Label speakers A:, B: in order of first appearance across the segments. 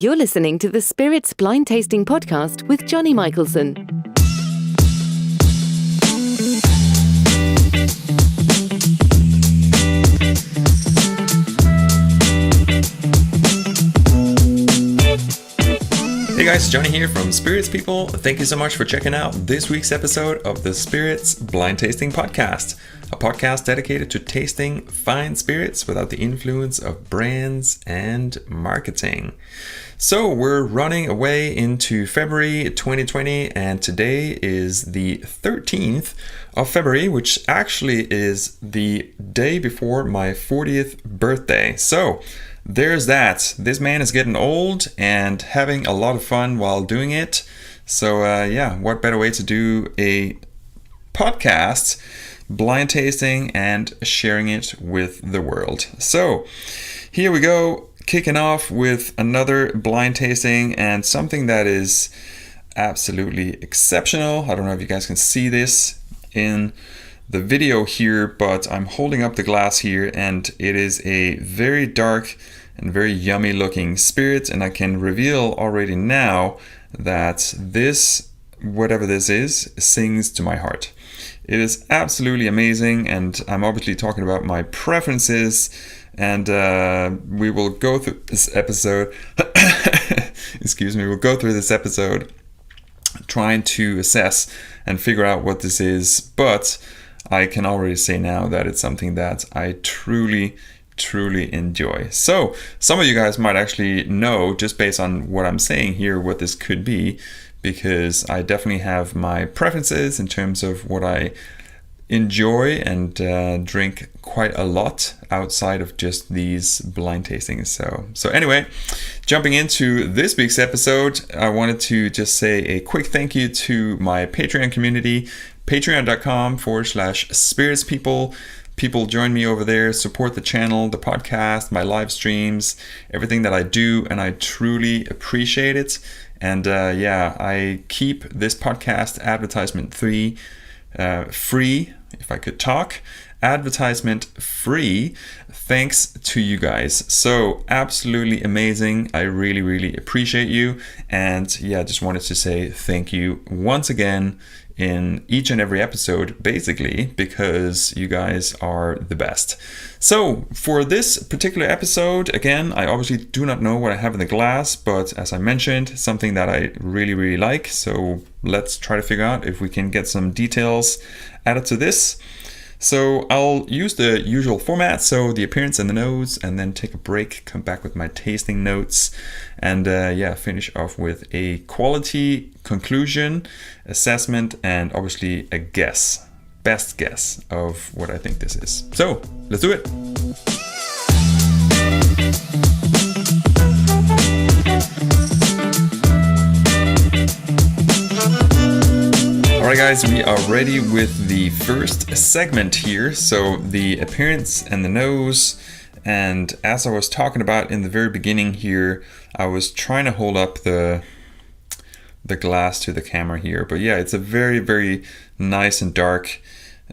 A: You're listening to the Spirits Blind Tasting Podcast with Johnny Michelson.
B: Hey guys, Johnny here from Spirits People. Thank you so much for checking out this week's episode of the Spirits Blind Tasting Podcast, a podcast dedicated to tasting fine spirits without the influence of brands and marketing. So we're running away into February 2020, and today is the 13th of February, which actually is the day before my 40th birthday. So there's that. This man is getting old and having a lot of fun while doing it. So what better way to do a podcast, blind tasting and sharing it with the world. So here we go, kicking off with another blind tasting and something that is absolutely exceptional. I don't know if you guys can see this in the video here, but I'm holding up the glass here and it is a very dark and very yummy looking spirit, and I can reveal already now that this, whatever this is, sings to my heart. It is absolutely amazing, and I'm obviously talking about my preferences, and we will go through this episode we'll go through this episode trying to assess and figure out what this is, but I can already say now that it's something that I truly enjoy. So some of you guys might actually know, just based on what I'm saying here, what this could be, because I definitely have my preferences in terms of what I enjoy and drink quite a lot outside of just these blind tastings. So anyway, jumping into this week's episode, I wanted to just say a quick thank you to my Patreon community, patreon.com/spiritspeople. People join me over there, support the channel, the podcast, my live streams, everything that I do, and I truly appreciate it. And I keep this podcast advertisement free, if I could talk, advertisement free, thanks to you guys. So absolutely amazing. I really appreciate you. And just wanted to say thank you once again in each and every episode, basically, because you guys are the best. So for this particular episode, again, I obviously do not know what I have in the glass, but as I mentioned, something that I really like. So let's try to figure out if we can get some details added to this. So I'll use the usual format, so the appearance and the nose, and then take a break, come back with my tasting notes, and finish off with a quality conclusion, assessment, and obviously a best guess of what I think this is. So let's do it. Alright guys, we are ready with the first segment here. So the appearance and the nose, and as I was talking about in the very beginning here, I was trying to hold up the glass to the camera here, but it's a very nice and dark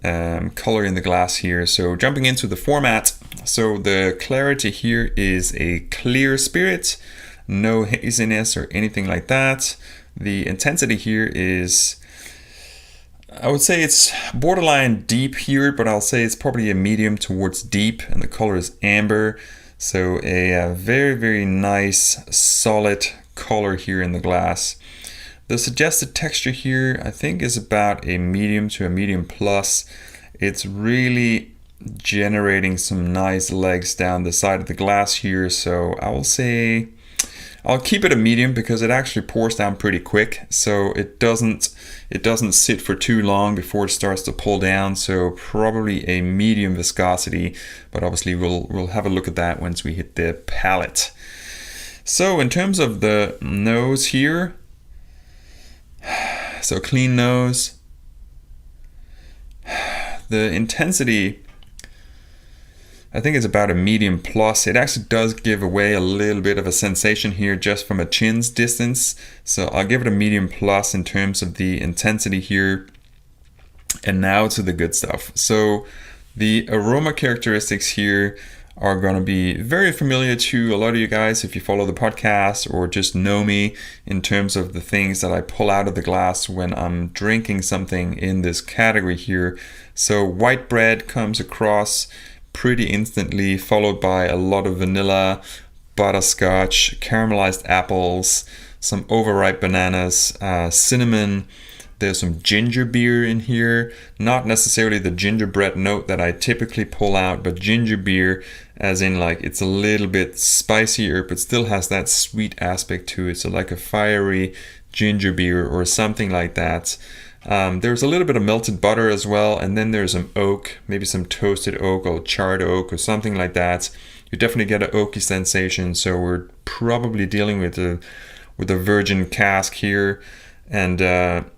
B: color in the glass here. So jumping into the format, so the clarity here is a clear spirit, no haziness or anything like that. The intensity here is, I would say it's borderline deep here, but I'll say it's probably a medium towards deep, and the color is amber. So a very nice solid color here in the glass. The suggested texture here, I think, is about a medium to a medium plus. It's really generating some nice legs down the side of the glass here. So I will say I'll keep it a medium because it actually pours down pretty quick, so it doesn't sit for too long before it starts to pull down. So probably a medium viscosity, but obviously we'll have a look at that once we hit the palate. So in terms of the nose here, so clean nose, the intensity, I think it's about a medium plus. It actually does give away a little bit of a sensation here just from a chin's distance. So I'll give it a medium plus in terms of the intensity here. And now to the good stuff. So the aroma characteristics here are going to be very familiar to a lot of you guys if you follow the podcast or just know me in terms of the things that I pull out of the glass when I'm drinking something in this category here. So white bread comes across pretty instantly, followed by a lot of vanilla, butterscotch, caramelized apples, some overripe bananas, cinnamon. There's some ginger beer in here, not necessarily the gingerbread note that I typically pull out, but ginger beer as in like it's a little bit spicier but still has that sweet aspect to it, so like a fiery ginger beer or something like that. There's a little bit of melted butter as well, and then there's some oak, maybe some toasted oak or charred oak or something like that. You definitely get an oaky sensation, so we're probably dealing with a virgin cask here. And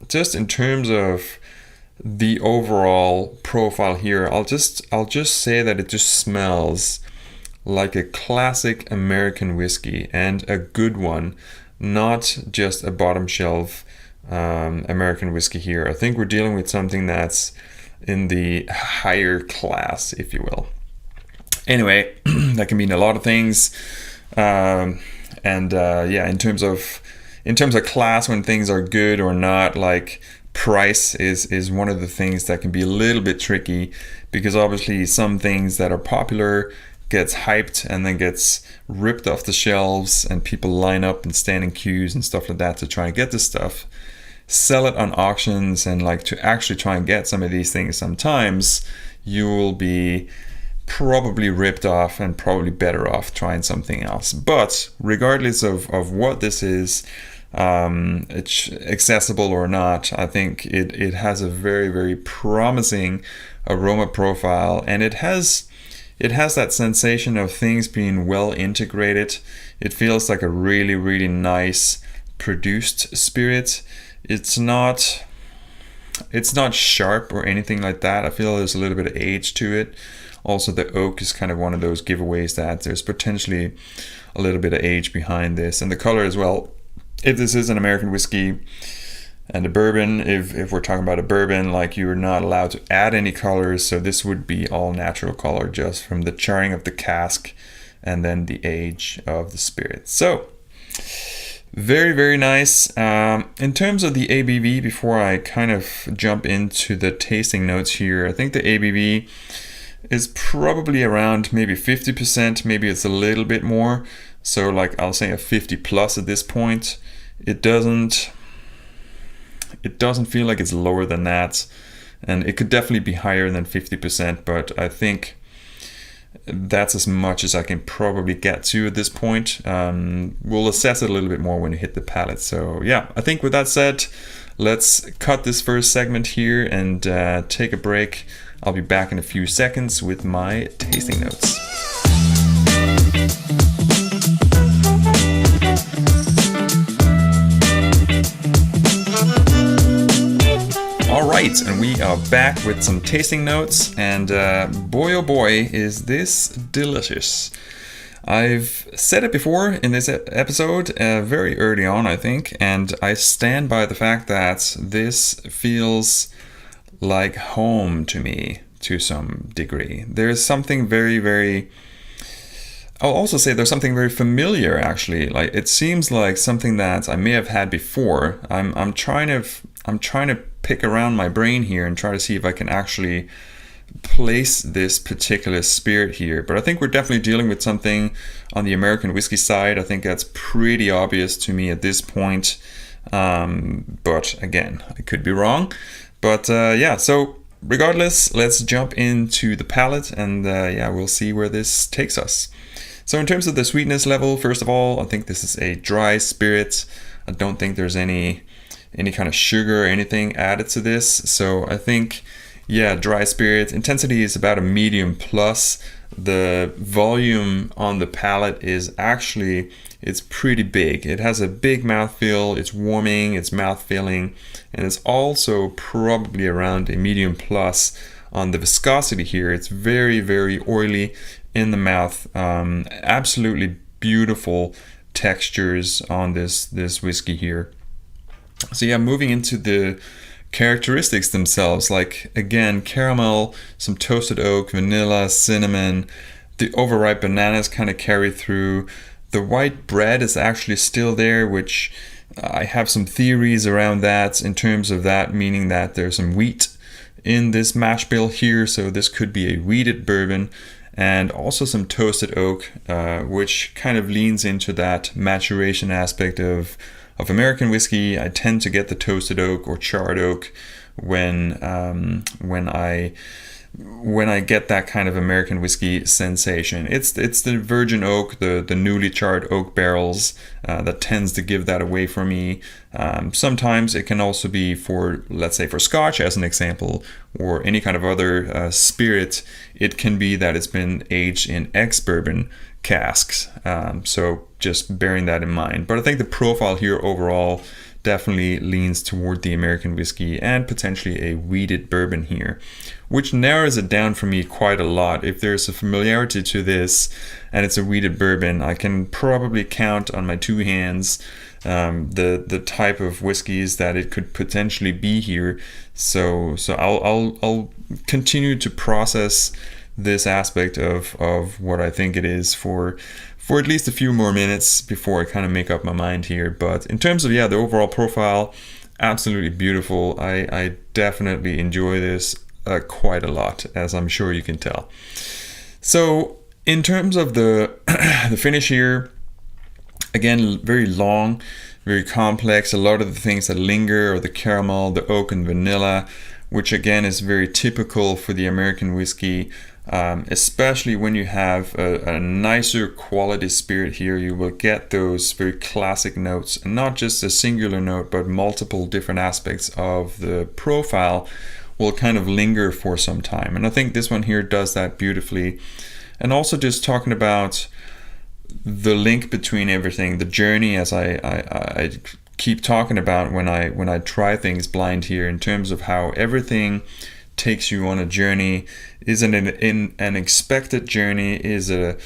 B: just in terms of the overall profile here, I'll just say that it just smells like a classic American whiskey, and a good one, not just a bottom shelf American whiskey here. I think we're dealing with something that's in the higher class, if you will. Anyway, that can mean a lot of things. In terms of class, when things are good or not, like price is one of the things that can be a little bit tricky, because obviously some things that are popular gets hyped and then gets ripped off the shelves, and people line up and stand in queues and stuff like that to try and get this stuff, sell it on auctions, and like to actually try and get some of these things, sometimes you will be probably ripped off and probably better off trying something else. But regardless of what this is, it's accessible or not, I think it has a very, very promising aroma profile, and it has that sensation of things being well integrated. It feels like a really, really nice produced spirit. It's not sharp or anything like that. I feel there's a little bit of age to it. Also, the oak is kind of one of those giveaways that there's potentially a little bit of age behind this, and the color as well. If this is an American whiskey and a bourbon, if we're talking about a bourbon, like, you're not allowed to add any colors, so this would be all natural color just from the charring of the cask and then the age of the spirit. So very, very nice. In terms of the ABV, before I kind of jump into the tasting notes here, I think the ABV is probably around maybe 50%, maybe it's a little bit more. So like I'll say a 50 plus at this point. It doesn't feel like it's lower than that, and it could definitely be higher than 50%, but I think that's as much as I can probably get to at this point. We'll assess it a little bit more when you hit the palate. So yeah, I think with that said, let's cut this first segment here and take a break. I'll be back in a few seconds with my tasting notes. Alright, and we are back with some tasting notes, and boy oh boy is this delicious. I've said it before in this episode, very early on I think, and I stand by the fact that this feels like home to me to some degree. There's something very, very, I'll also say there's something very familiar actually. Like, it seems like something that I may have had before. I'm trying to pick around my brain here and try to see if I can actually place this particular spirit here. But I think we're definitely dealing with something on the American whiskey side. I think that's pretty obvious to me at this point. But again, I could be wrong. But yeah, so regardless, let's jump into the palate, and we'll see where this takes us. So in terms of the sweetness level, first of all, I think this is a dry spirit. I don't think there's any kind of sugar or anything added to this. So I think, yeah, dry spirit. Intensity is about a medium plus. The volume on the palate is actually, it's pretty big. It has a big mouthfeel, it's warming, it's mouthfilling, and it's also probably around a medium plus on the viscosity here. It's very, very oily in the mouth. Absolutely beautiful textures on this whiskey here. So yeah, moving into the characteristics themselves, like again, caramel, some toasted oak, vanilla, cinnamon, The overripe bananas kind of carry through. The white bread is actually still there, which I have some theories around that in terms of that, meaning that there's some wheat in this mash bill here, so this could be a wheated bourbon, and also some toasted oak, which kind of leans into that maturation aspect of American whiskey. I tend to get the toasted oak or charred oak when I get that kind of American whiskey sensation. It's the virgin oak, the newly charred oak barrels that tends to give that away for me. Sometimes it can also be for, let's say for Scotch as an example, or any kind of other spirit, it can be that it's been aged in ex-bourbon casks. So just bearing that in mind. But I think the profile here overall definitely leans toward the American whiskey and potentially a wheated bourbon here, which narrows it down for me quite a lot. If there's a familiarity to this and it's a wheated bourbon, I can probably count on my two hands the type of whiskeys that it could potentially be here. So I'll continue to process this aspect of what I think it is for at least a few more minutes before I kind of make up my mind here. But in terms of, the overall profile, absolutely beautiful. I definitely enjoy this quite a lot, as I'm sure you can tell. So in terms of the the finish here, again, very long, very complex. A lot of the things that linger are the caramel, the oak and vanilla, which again is very typical for the American whiskey. Especially when you have a nicer quality spirit here, you will get those very classic notes, and not just a singular note, but multiple different aspects of the profile will kind of linger for some time. And I think this one here does that beautifully. And also just talking about the link between everything, the journey, as I keep talking about when I try things blind here, in terms of how everything takes you on a journey. Is it an expected journey? Is it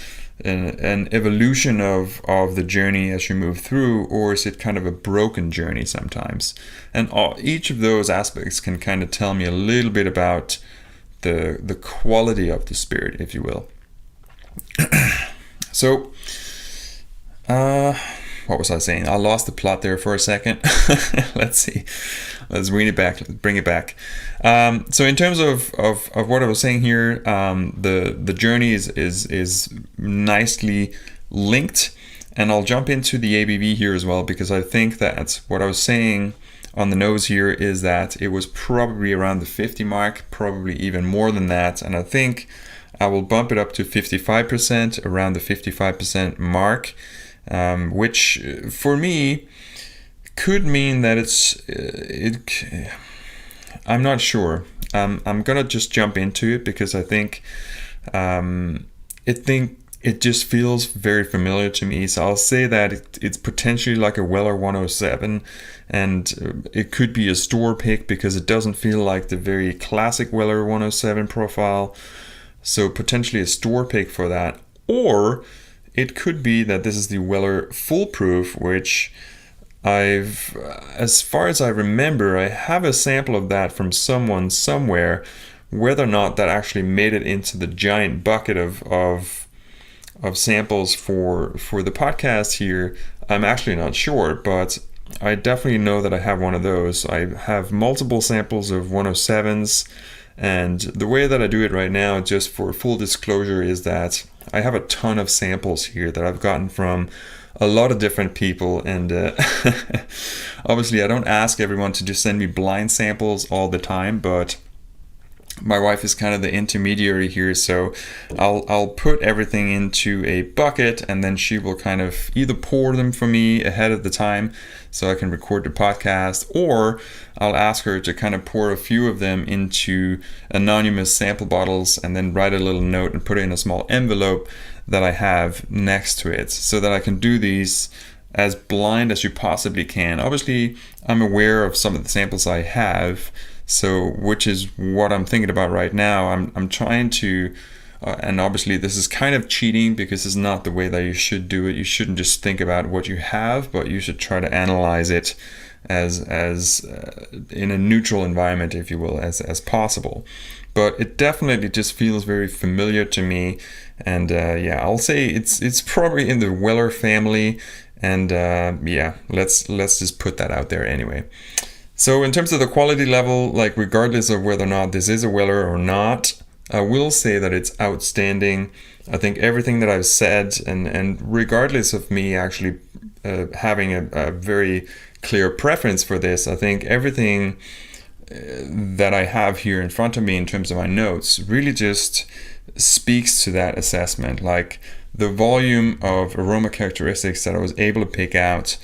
B: an evolution of the journey as you move through, or is it kind of a broken journey sometimes? And each of those aspects can kind of tell me a little bit about the quality of the spirit, if you will. So, what was I saying? I lost the plot there for a second. Let's see. Let's bring it back. Bring it back. So in terms of what I was saying here, the journey is nicely linked, and I'll jump into the ABV here as well, because I think that what I was saying on the nose here is that it was probably around the 50 mark, probably even more than that, and I think I will bump it up to 55%, around the 55% mark, which for me could mean that I'm not sure. I'm gonna just jump into it because I think it just feels very familiar to me. So I'll say that it's potentially like a Weller 107, and it could be a store pick because it doesn't feel like the very classic Weller 107 profile. So potentially a store pick for that, or it could be that this is the Weller Foolproof, which as far as I remember, I have a sample of that from someone somewhere. Whether or not that actually made it into the giant bucket of samples for the podcast here, I'm actually not sure, but I definitely know that I have one of those. I have multiple samples of 107s, and the way that I do it right now, just for full disclosure, is that I have a ton of samples here that I've gotten from a lot of different people, and obviously I don't ask everyone to just send me blind samples all the time, but my wife is kind of the intermediary here, so I'll put everything into a bucket, and then she will kind of either pour them for me ahead of the time so I can record the podcast, or I'll ask her to kind of pour a few of them into anonymous sample bottles and then write a little note and put it in a small envelope that I have next to it, so that I can do these as blind as you possibly can. Obviously, I'm aware of some of the samples I have, so which is what I'm thinking about right now. I'm trying to, and obviously this is kind of cheating because it's not the way that you should do it. You shouldn't just think about what you have, but you should try to analyze it as in a neutral environment, if you will, as possible. But it definitely just feels very familiar to me, And I'll say it's probably in the Weller family. And let's just put that out there anyway. So in terms of the quality level, like regardless of whether or not this is a Weller or not, I will say that it's outstanding. I think everything that I've said, and regardless of me actually having a very clear preference for this, I think everything that I have here in front of me in terms of my notes really just speaks to that assessment. Like the volume of aroma characteristics that I was able to pick out,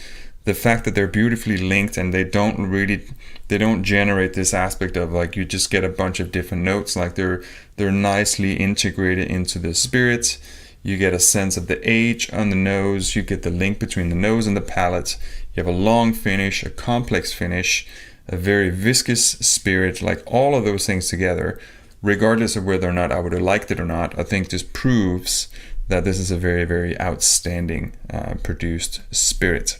B: the fact that they're beautifully linked and they don't generate this aspect of like you just get a bunch of different notes. Like they're nicely integrated into the spirit. You get a sense of the age on the nose. You get the link between the nose and the palate. You have a long finish, a complex finish, a very viscous spirit. Like all of those things together, regardless of whether or not I would have liked it or not, I think this proves that this is a very, very outstanding produced spirit.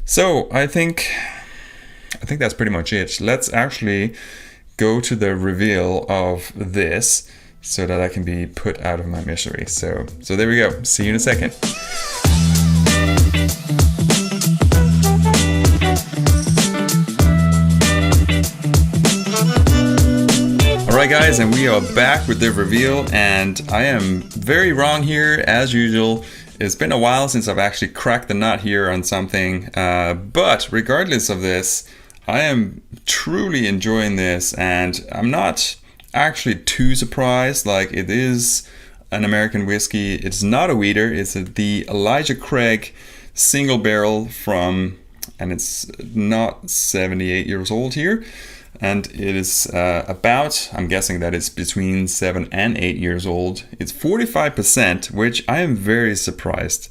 B: So I think that's pretty much it. Let's actually go to the reveal of this so that I can be put out of my misery. So there we go. See you in a second. Alright guys, and we are back with the reveal, and I am very wrong here as usual. It's been a while since I've actually cracked the nut here on something, but regardless of this, I am truly enjoying this, and I'm not actually too surprised. Like, it is an American whiskey. It's not a wheater. It's the Elijah Craig single barrel from, and it's not 78 years old here. And it is about, I'm guessing that it's between 7 and 8 years old. It's 45%, which I am very surprised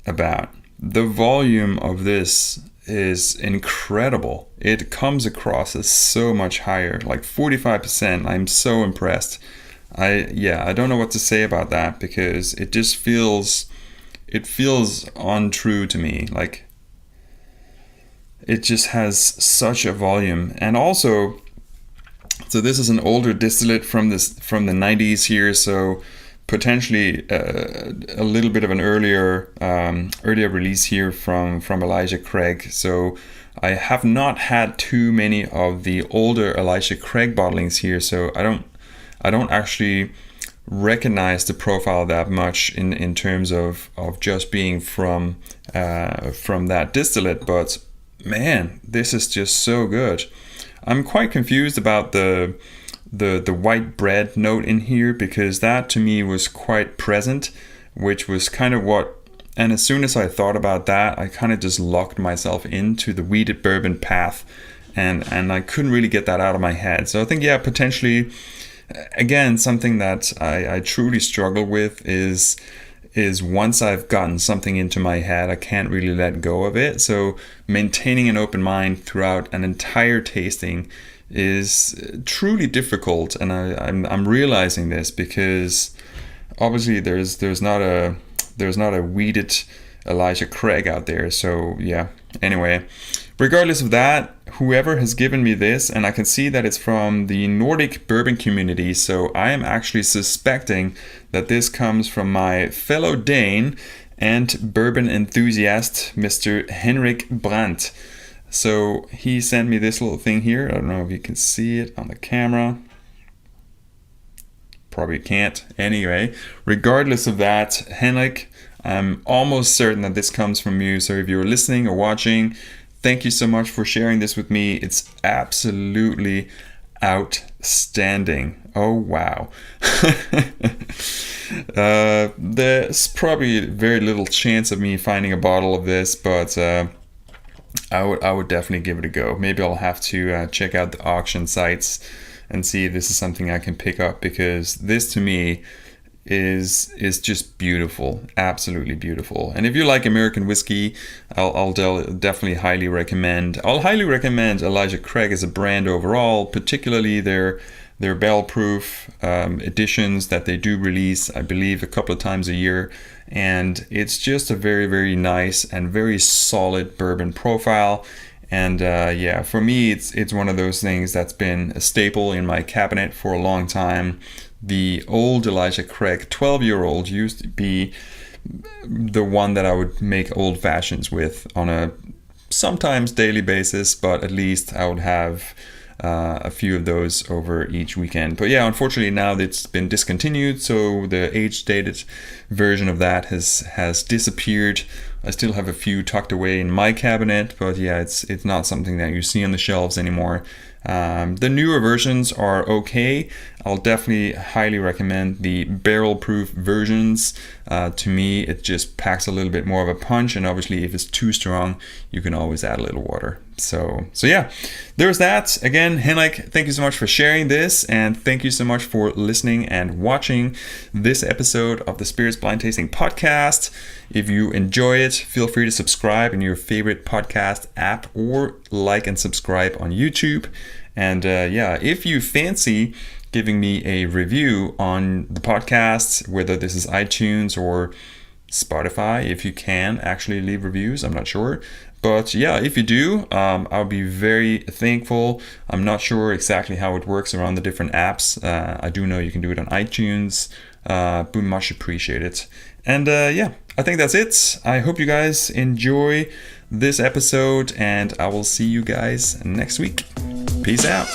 B: about. The volume of this is incredible. It comes across as so much higher, like 45%. I'm so impressed. I don't know what to say about that, because it just feels untrue to me. Like, it just has such a volume. And also, so this is an older distillate from the 90s here, so potentially a little bit of an earlier release here from Elijah Craig. So I have not had too many of the older Elijah Craig bottlings here, so I don't actually recognize the profile that much in terms of just being from that distillate. But man, this is just so good. I'm quite confused about the white bread note in here, because that to me was quite present, which was kind of what, and as soon as I thought about that, I kind of just locked myself into the wheated bourbon path, and I couldn't really get that out of my head. So I think, yeah, potentially, again, something that I truly struggle with is once I've gotten something into my head, I can't really let go of it. So maintaining an open mind throughout an entire tasting is truly difficult, and I'm realizing this, because obviously there's not a wheated Elijah Craig out there. So yeah, anyway, regardless of that, whoever has given me this, and I can see that it's from the Nordic bourbon community, so I am actually suspecting that this comes from my fellow Dane and bourbon enthusiast, Mr. Henrik Brandt. So he sent me this little thing here. I don't know if you can see it on the camera. Probably can't. Anyway, regardless of that, Henrik, I'm almost certain that this comes from you. So if you're listening or watching, thank you so much for sharing this with me. It's absolutely outstanding. Oh, wow. There's probably very little chance of me finding a bottle of this, but I would definitely give it a go. Maybe I'll have to check out the auction sites and see if this is something I can pick up, because this to me is just beautiful, absolutely beautiful. And if you like American whiskey, I'll definitely highly recommend. I'll highly recommend Elijah Craig as a brand overall, particularly their barrel proof editions that they do release, I believe, a couple of times a year. And it's just a very, very nice and very solid bourbon profile. And for me, it's one of those things that's been a staple in my cabinet for a long time. the old Elijah Craig 12-year-old used to be the one that I would make old fashions with on a sometimes daily basis, but at least I would have a few of those over each weekend. But yeah, unfortunately now it's been discontinued, so the age-dated version of that has disappeared. I still have a few tucked away in my cabinet, but yeah, it's not something that you see on the shelves anymore. The newer versions are okay. I'll definitely highly recommend the barrel-proof versions. To me, it just packs a little bit more of a punch, and obviously if it's too strong, you can always add a little water. So yeah, there's that. Again, Henrik, thank you so much for sharing this, and thank you so much for listening and watching this episode of the Spirits Blind Tasting Podcast. If you enjoy it, feel free to subscribe in your favorite podcast app or like and subscribe on YouTube. And yeah, if you fancy giving me a review on the podcast, whether this is iTunes or Spotify, if you can actually leave reviews, I'm not sure. But yeah, if you do, I'll be very thankful. I'm not sure exactly how it works around the different apps. I do know you can do it on iTunes, but much appreciated. And yeah, I think that's it. I hope you guys enjoy this episode, and I will see you guys next week. Peace out.